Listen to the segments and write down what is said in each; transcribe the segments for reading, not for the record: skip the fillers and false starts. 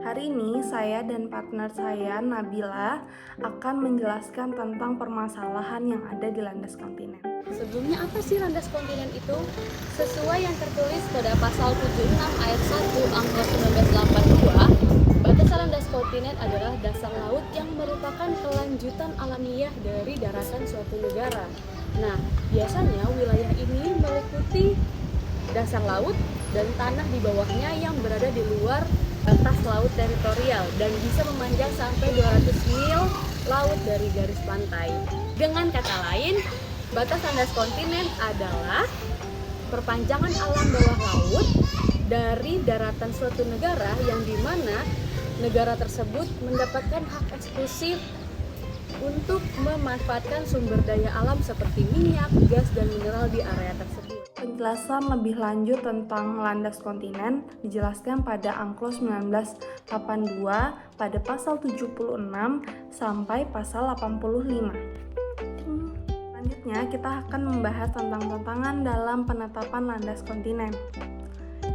Hari ini saya dan partner saya, Nabila, akan menjelaskan tentang permasalahan yang ada di landas kontinen. Sebelumnya apa sih landas kontinen itu? Sesuai yang tertulis pada pasal 76 ayat 1 angka 1982, batasan landas kontinen adalah dasar laut yang merupakan kelanjutan alamiah dari daratan suatu negara. Nah, biasanya wilayah ini meliputi dasar laut dan tanah di bawahnya yang berada di luar batas laut teritorial dan bisa memanjang sampai 200 mil laut dari garis pantai. Dengan kata lain, batas landas kontinen adalah perpanjangan alam bawah laut dari daratan suatu negara yang dimana negara tersebut mendapatkan hak eksklusif untuk memanfaatkan sumber daya alam seperti minyak, gas, dan mineral di area tersebut. Penjelasan lebih lanjut tentang landas kontinen dijelaskan pada Angklos 1982 pada pasal 76 sampai pasal 85. Selanjutnya kita akan membahas tentang tantangan dalam penetapan landas kontinen.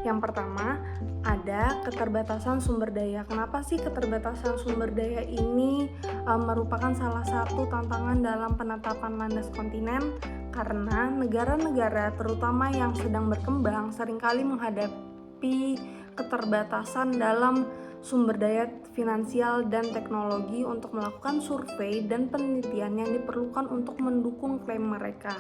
Yang pertama, ada keterbatasan sumber daya. Kenapa sih keterbatasan sumber daya ini merupakan salah satu tantangan dalam penetapan landas kontinen? Karena negara-negara terutama yang sedang berkembang seringkali menghadapi keterbatasan dalam sumber daya finansial dan teknologi untuk melakukan survei dan penelitian yang diperlukan untuk mendukung klaim mereka.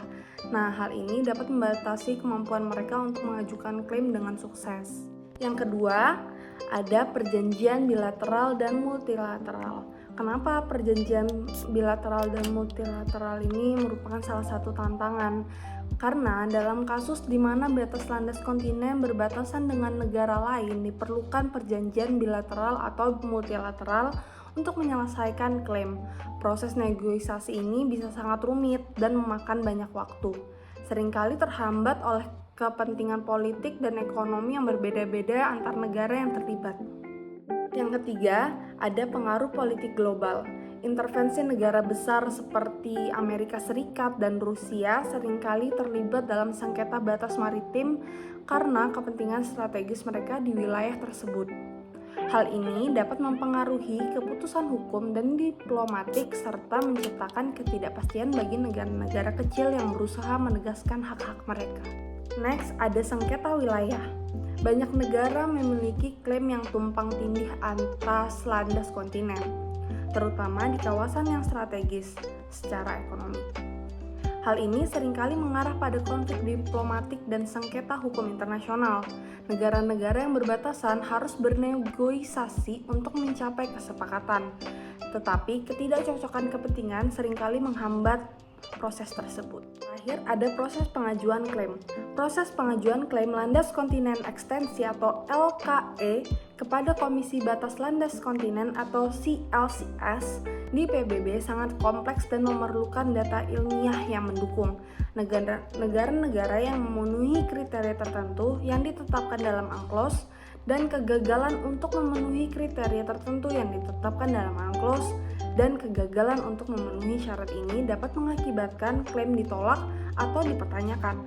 Nah, hal ini dapat membatasi kemampuan mereka untuk mengajukan klaim dengan sukses. Yang kedua, ada perjanjian bilateral dan multilateral. Kenapa perjanjian bilateral dan multilateral ini merupakan salah satu tantangan? Karena dalam kasus di mana batas landas kontinen berbatasan dengan negara lain, diperlukan perjanjian bilateral atau multilateral untuk menyelesaikan klaim. Proses negosiasi ini bisa sangat rumit dan memakan banyak waktu. Seringkali terhambat oleh kepentingan politik dan ekonomi yang berbeda-beda antar negara yang terlibat. Yang ketiga, ada pengaruh politik global. Intervensi negara besar seperti Amerika Serikat dan Rusia seringkali terlibat dalam sengketa batas maritim karena kepentingan strategis mereka di wilayah tersebut. Hal ini dapat mempengaruhi keputusan hukum dan diplomatik serta menciptakan ketidakpastian bagi negara-negara kecil yang berusaha menegaskan hak-hak mereka. Next, ada sengketa wilayah. Banyak negara memiliki klaim yang tumpang tindih atas landas kontinen, terutama di kawasan yang strategis secara ekonomi. Hal ini seringkali mengarah pada konflik diplomatik dan sengketa hukum internasional. Negara-negara yang berbatasan harus bernegosiasi untuk mencapai kesepakatan, tetapi ketidakcocokan kepentingan seringkali menghambat proses tersebut. Terakhir, ada proses pengajuan klaim. Proses pengajuan klaim landas kontinen ekstensi atau LKE kepada Komisi Batas Landas Kontinen atau CLCS di PBB sangat kompleks dan memerlukan data ilmiah yang mendukung. Negara-negara yang memenuhi kriteria tertentu yang ditetapkan dalam Angklos dan kegagalan untuk memenuhi kriteria tertentu yang ditetapkan dalam Angklos dan kegagalan untuk memenuhi syarat ini dapat mengakibatkan klaim ditolak atau dipertanyakan.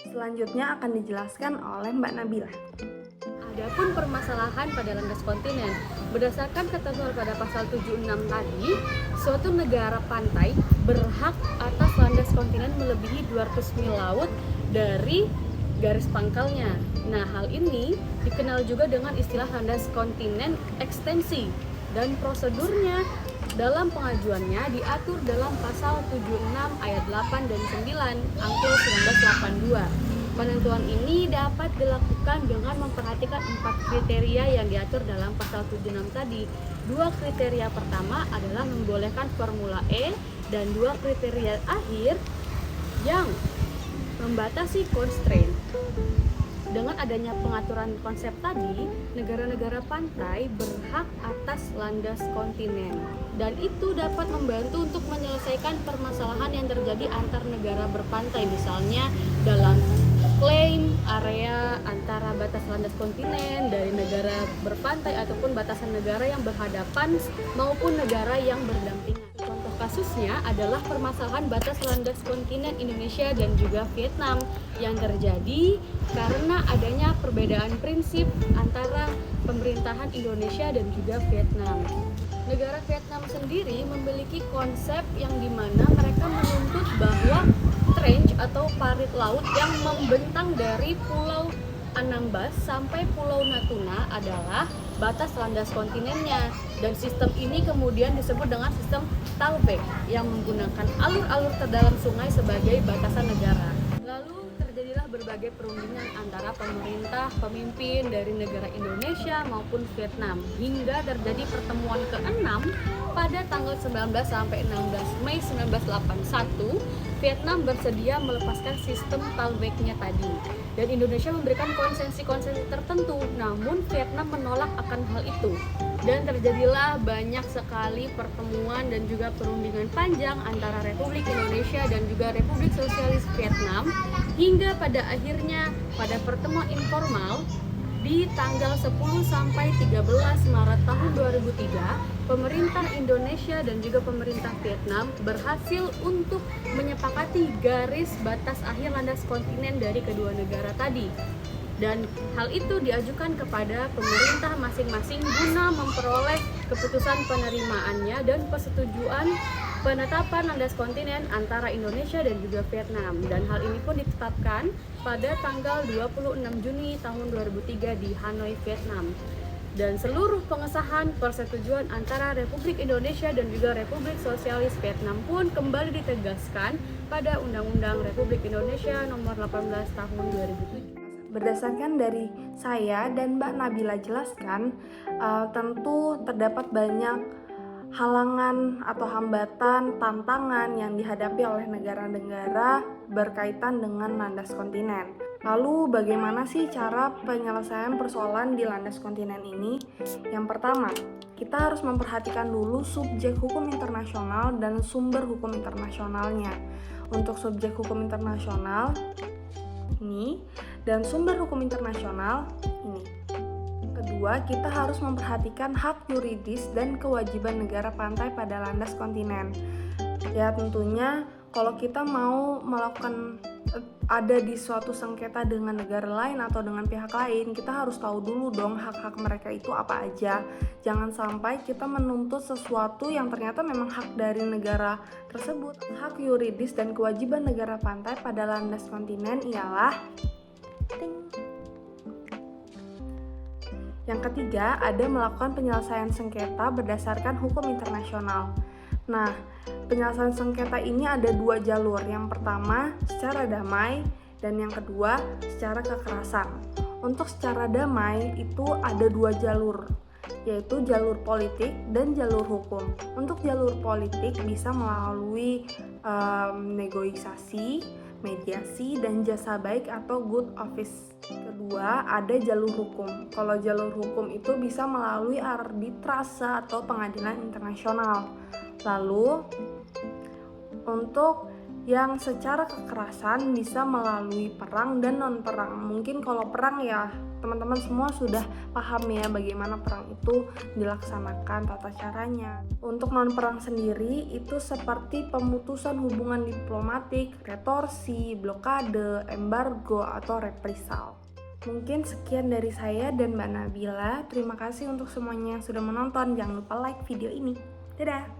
Selanjutnya akan dijelaskan oleh Mbak Nabila. Adapun permasalahan pada landas kontinen, berdasarkan ketentuan pada pasal 76 tadi, suatu negara pantai berhak atas landas kontinen melebihi 200 mil laut dari garis pangkalnya. Nah, hal ini dikenal juga dengan istilah landas kontinen ekstensi dan prosedurnya dalam pengajuannya diatur dalam pasal 76 ayat 8 dan 9 Angklo 1982. Penentuan ini dapat dilakukan dengan memperhatikan 4 kriteria yang diatur dalam pasal 76 tadi. 2 kriteria pertama adalah membolehkan Formula E dan 2 kriteria akhir yang membatasi constraint. Dengan adanya pengaturan konsep tadi, negara-negara pantai berhak atas landas kontinen. Dan itu dapat membantu untuk menyelesaikan permasalahan yang terjadi antar negara berpantai, misalnya dalam klaim area antara batas landas kontinen dari negara berpantai ataupun batasan negara yang berhadapan maupun negara yang berdampingan. Contoh kasusnya adalah permasalahan batas landas kontinen Indonesia dan juga Vietnam. yang terjadi karena adanya perbedaan prinsip antara pemerintahan Indonesia dan juga Vietnam. Negara Vietnam sendiri memiliki konsep yang dimana mereka menuntut bahwa trench atau parit laut yang membentang dari Pulau Anambas sampai Pulau Natuna adalah batas landas kontinennya, dan sistem ini kemudian disebut dengan sistem Tallback yang menggunakan alur-alur terdalam sungai sebagai batasan negara. Lalu terjadilah berbagai perundingan antara pemerintah, pemimpin dari negara Indonesia maupun Vietnam hingga terjadi pertemuan ke-6 pada tanggal 19 sampai 16 Mei 1981. Vietnam bersedia melepaskan sistem Tallback-nya tadi, dan Indonesia memberikan konsesi-konsesi tertentu, namun Vietnam menolak akan hal itu. Dan terjadilah banyak sekali pertemuan dan juga perundingan panjang antara Republik Indonesia dan juga Republik Sosialis Vietnam, hingga pada akhirnya pada pertemuan informal di tanggal 10 sampai 13 Maret tahun 2003, pemerintah Indonesia dan juga pemerintah Vietnam berhasil untuk menyepakati garis batas akhir landas kontinen dari kedua negara tadi. Dan hal itu diajukan kepada pemerintah masing-masing guna memperoleh keputusan penerimaannya dan persetujuan penetapan landas kontinen antara Indonesia dan juga Vietnam. Dan hal ini pun ditetapkan pada tanggal 26 Juni tahun 2003 di Hanoi, Vietnam. Dan seluruh pengesahan persetujuan antara Republik Indonesia dan juga Republik Sosialis Vietnam pun kembali ditegaskan pada Undang-Undang Republik Indonesia Nomor 18 Tahun 2007. Berdasarkan dari saya dan Mbak Nabila jelaskan, tentu terdapat banyak halangan atau hambatan, tantangan yang dihadapi oleh negara-negara berkaitan dengan landas kontinen. Lalu bagaimana sih cara penyelesaian persoalan di landas kontinen ini? Yang pertama, kita harus memperhatikan dulu subjek hukum internasional dan sumber hukum internasionalnya. Untuk subjek hukum internasional ini dan sumber hukum internasional ini. Kedua, kita harus memperhatikan hak yuridis dan kewajiban negara pantai pada landas kontinen. Ya tentunya kalau kita mau melakukan ada di suatu sengketa dengan negara lain atau dengan pihak lain, kita harus tahu dulu dong hak-hak mereka itu apa aja. Jangan sampai kita menuntut sesuatu yang ternyata memang hak dari negara tersebut. Hak yuridis dan kewajiban negara pantai pada landas kontinen ialah yang ketiga, ada melakukan penyelesaian sengketa berdasarkan hukum internasional. Nah, penyelesaian sengketa ini ada dua jalur. Yang pertama, secara damai, dan yang kedua, secara kekerasan. Untuk secara damai itu ada dua jalur, yaitu jalur politik dan jalur hukum. Untuk jalur politik bisa melalui negosiasi, mediasi, dan jasa baik atau good office. Kedua, ada jalur hukum. Kalau jalur hukum itu bisa melalui arbitrase atau pengadilan internasional. Lalu, untuk yang secara kekerasan bisa melalui perang dan non-perang. Mungkin kalau perang ya teman-teman semua sudah paham ya bagaimana perang itu dilaksanakan, tata caranya. Untuk non-perang sendiri itu seperti pemutusan hubungan diplomatik, retorsi, blokade, embargo, atau reprisal. Mungkin sekian dari saya dan Mbak Nabila. Terima kasih untuk semuanya yang sudah menonton. Jangan lupa like video ini. Dadah!